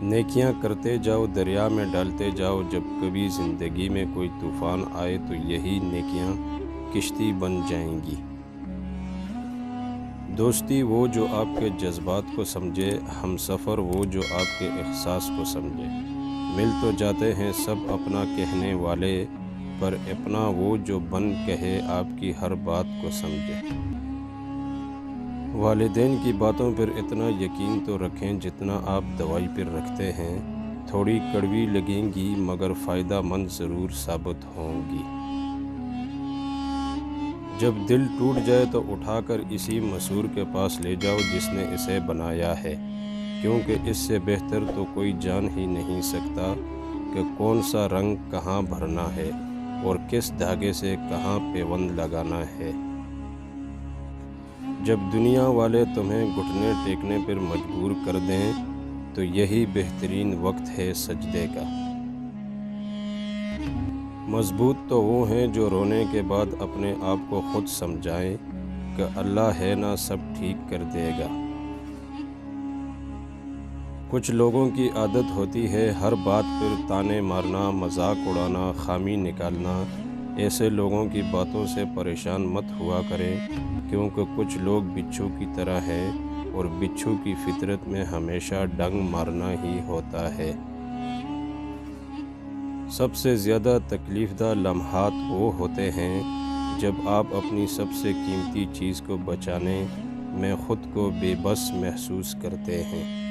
نیکیاں کرتے جاؤ، دریا میں ڈالتے جاؤ، جب کبھی زندگی میں کوئی طوفان آئے تو یہی نیکیاں کشتی بن جائیں گی۔ دوستی وہ جو آپ کے جذبات کو سمجھے، ہم سفر وہ جو آپ کے احساس کو سمجھے۔ مل تو جاتے ہیں سب اپنا کہنے والے، پر اپنا وہ جو بن کہے آپ کی ہر بات کو سمجھے۔ والدین کی باتوں پر اتنا یقین تو رکھیں جتنا آپ دوائی پر رکھتے ہیں، تھوڑی کڑوی لگیں گی مگر فائدہ مند ضرور ثابت ہوں گی۔ جب دل ٹوٹ جائے تو اٹھا کر اسی مسحور کے پاس لے جاؤ جس نے اسے بنایا ہے، کیونکہ اس سے بہتر تو کوئی جان ہی نہیں سکتا کہ کون سا رنگ کہاں بھرنا ہے اور کس دھاگے سے کہاں پیوند لگانا ہے۔ جب دنیا والے تمہیں گھٹنے ٹیکنے پر مجبور کر دیں تو یہی بہترین وقت ہے سجدے کا۔ مضبوط تو وہ ہیں جو رونے کے بعد اپنے آپ کو خود سمجھائیں کہ اللہ ہے نا سب ٹھیک کر دے گا۔ کچھ لوگوں کی عادت ہوتی ہے ہر بات پر تانے مارنا، مذاق اڑانا، خامی نکالنا۔ ایسے لوگوں کی باتوں سے پریشان مت ہوا کریں، کیونکہ کچھ لوگ بچھو کی طرح ہیں اور بچھو کی فطرت میں ہمیشہ ڈنگ مارنا ہی ہوتا ہے۔ سب سے زیادہ تکلیف دہ لمحات وہ ہوتے ہیں جب آپ اپنی سب سے قیمتی چیز کو بچانے میں خود کو بے بس محسوس کرتے ہیں۔